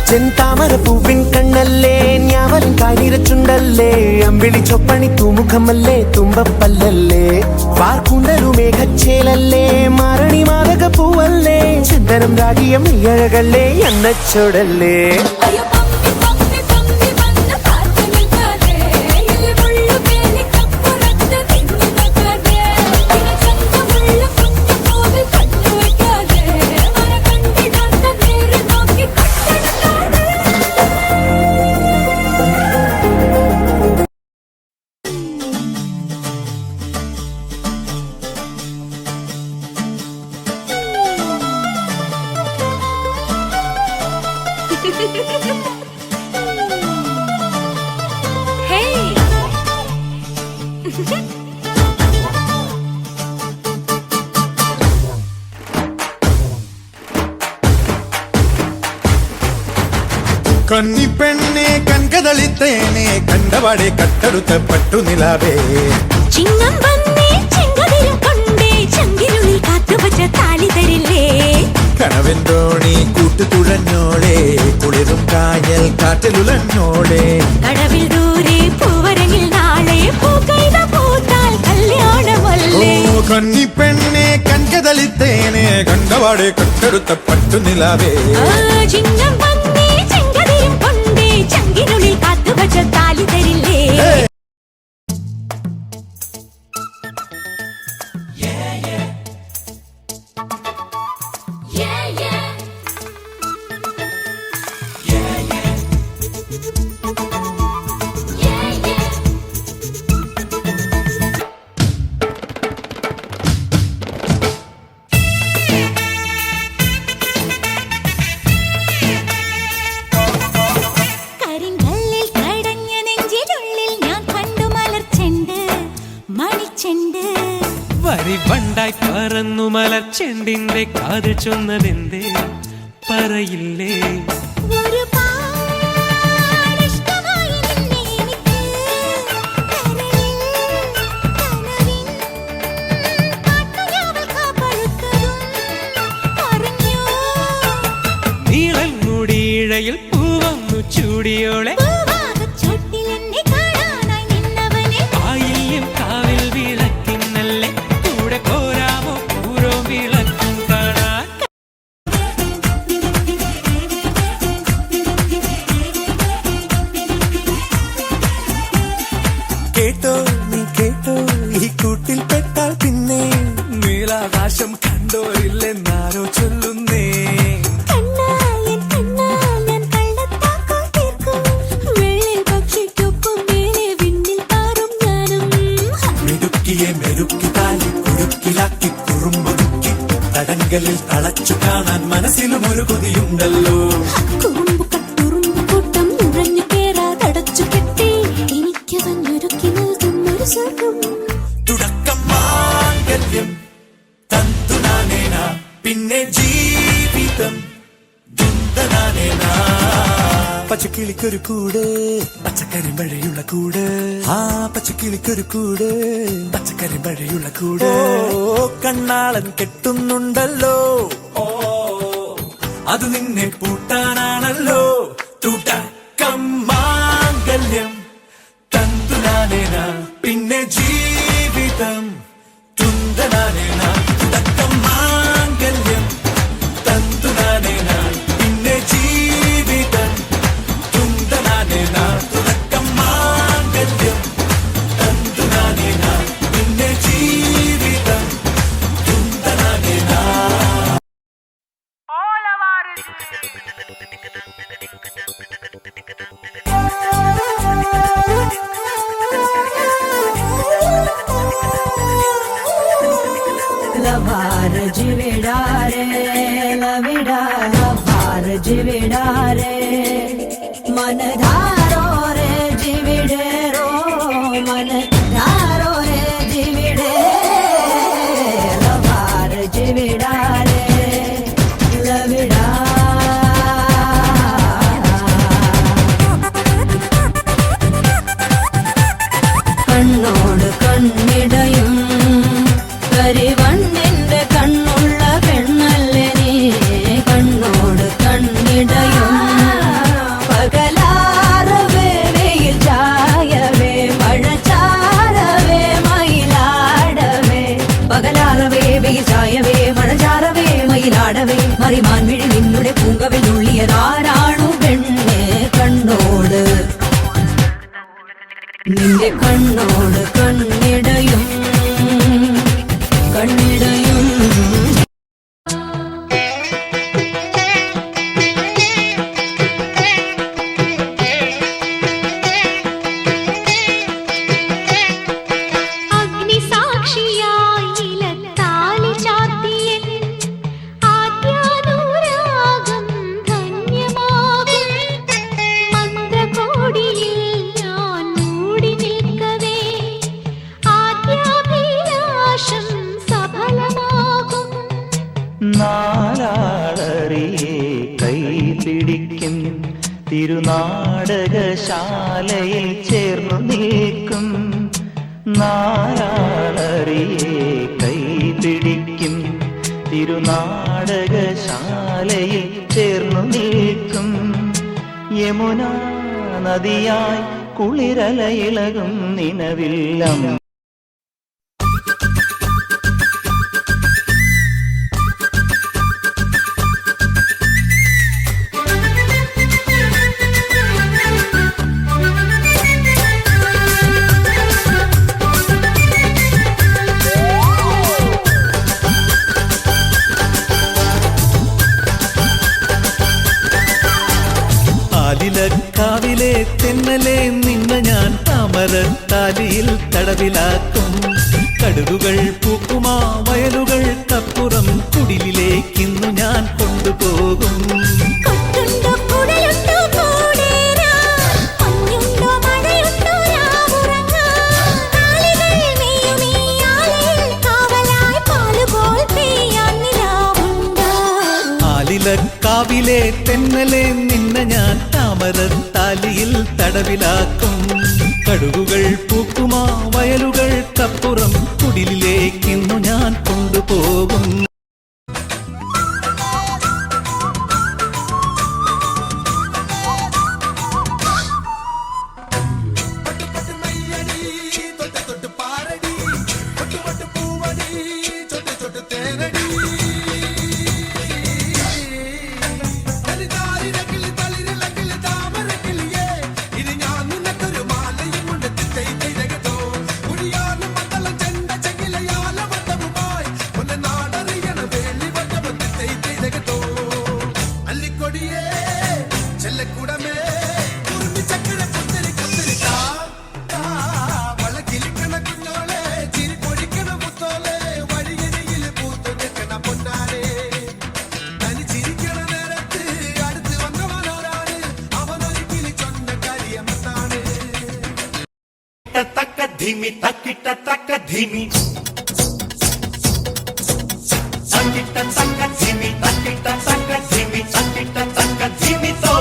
ചെന്താമരപ്പൂവിൻ കണ്ണല്ലേ ഞാവലും കാനിരച്ചുണ്ടല്ലേ അമ്പിളി ചൊപ്പണി തൂമുഖമല്ലേ തുമ്പപ്പല്ലല്ലേ വാർക്കുണ്ടരു മേഘച്ചേലല്ലേ മാരണി മാതക പൂവല്ലേ ചന്ദനം രാഗിയം അഴകല്ലേ എണ്ണച്ചോടല്ലേ കന്നിപ്പെണ്ണെ കൺകതളിത്തേനെ കണ്ടപാടെ കട്ടെടുത്ത പട്ടുനിലാവേ ചിങ്ങം വന്നേ ചെങ്കതിരും കൊണ്ടേ ചങ്കിരുളിൽ കാത്തുവച്ച താലി തരില്ലേ കനവൻ തോണി കൂട്ടുതുഴഞ്ഞോളെ കുളിരും കായൽ കാറ്റിലുലഞ്ഞോളെ കടവിൽ ദൂരെ പൂവരങ്ങിൽ നാളെ പൂക്കൈത പൂത്താൽ കല്യാണമല്ലേ കന്നിപ്പെണ്ണെ കൺകതളിത്തേനെ കണ്ടപാടെ കട്ടെടുത്ത പട്ടുനിലാവേ ചിങ്ങം വന്നേ ചെങ്കതിരും കൊണ്ടേ ചങ്കിരുളിൽ കാത്തുവച്ച താലി തരില്ലേ വരിവണ്ടായി പറന്നു മലർച്ചെണ്ടിന്റെ കാത് ചൊന്നതെന്തേ പറയില്ലേ നീളൻ മുടിയിഴയിൽ പൂവന്നു ചൂടിയോളെ കേട്ടോ നീ കേട്ടോ ഈ കൂട്ടിൽ പെട്ടാൽ പിന്നെ നീലാകാശം കണ്ടോരില്ലെന്നാരോ ചൊല്ലുന്നേ മിടുക്കിയെ മെരുക്കി താലി കുരുക്കിലാക്കി കുറുമ്പൊതുക്കി തടങ്കലിൽ തളച്ചു കാണാൻ മനസ്സിലും ഒരു കൊതിയുണ്ടല്ലോ തുടക്കം മാംഗല്യം തന്തുനാനേന പിന്നെ ജീവിതം ദുന്തനാനേന പച്ചക്കിളിക്കൊരു കൂട് പച്ചക്കറി മഴയുള്ള കൂട് ആ പച്ചക്കിളിക്കൊരു കൂട് പച്ചക്കറി മഴയുള്ള കൂട് കണ്ണാളൻ കെട്ടുന്നുണ്ടല്ലോ അത് നിന്നെ പൂട്ടാനാണല്ലോ തുടക്കം മാംഗല്യം തന്തുനാനേന പിന്നെ ജീവിതം തുന്തനാനേന തുടക്കം മാംഗല്യം തന്തുനാനേന പിന്നെ ജീവിതം തുന്തനാനേന തുടക്കം മാംഗല്യം തന്തുനാനേന പിന്നെ ജീവിതം തുന്തനാനേന ജിവിടാരെ മനധാരോ രെ ജിവിടേരോ മനധാരോ രെ ജിവിടേ ലവാര ജിവിടാരെ ലവിടാ കണ്ണോട് കണ്ണിടയും കരിവണ്ണിന്റെ കണ്ണുള്ള പെണ്ണല്ലേ നീ കണ്ണോട് കണ്ണിടയും ചുങ്കവിനുള്ളിയതാരാണു പെണ്ണെ കണ്ണോട് നിന്റെ കണ്ണോട് കണ്ണിടയും കണ്ണിടയും അഗ്നിസാക്ഷിയായിലത്താലി ചാർത്തിയൻ ആദ്യാനുരാഗം ധന്യമാകും മന്ത്രകോടിയിൽ ഞാൻ മൂടി നിൽക്കവേ ആദ്യാഭിലാഷം സഫലമാകും നാലാളറിയെ കൈപിടിക്കും തിരുനാടകശാലയിൽ ചേർന്നു നിൽക്കും നാലാളറിയെ കൈപിടിക്കും തിരുനാടകശാലയിൽ ചേർന്നു നിൽക്കും യമുന നദിയായി കുളിരലയിളകും നിലവില്ലം ആലിലക്കാവിലെ തെന്നലെ നിന്ന ഞാൻ താമരത്താലിയിൽ തടവിലാക്കും കടുകുകൾ പൂക്കുമാ വയലുകൾക്കപ്പുറം കുടിലിലേക്കിന്നു ഞാൻ കൊണ്ടുപോകും കൊട്ടുണ്ടോ കുടലുണ്ടോ കൂടേരാൻ മഞ്ഞുണ്ടോ മഴയുണ്ടോ രാവുറങ്ങാൻ കാലികൾ മേയുമീ ആലയിൽ കാവലായി പാലുപോൽ പെയ്യാൻ നിലാവുണ്ടോ ആലിലക്കാവിലെ തെന്നലെ നിന്ന ഞാൻ താമരത്താലിയിൽ തടവിലാക്കും കടുകുകൾ പൂക്കുമാ വയലുകൾക്കപ്പുറം കുടിലിലേക്കിന്നു ഞാൻ കൊണ്ടുപോകും तक धीमी तकिट तक धीमी संकिट तक धीमी तकिट तक धीमी संकिट तक धीमी तो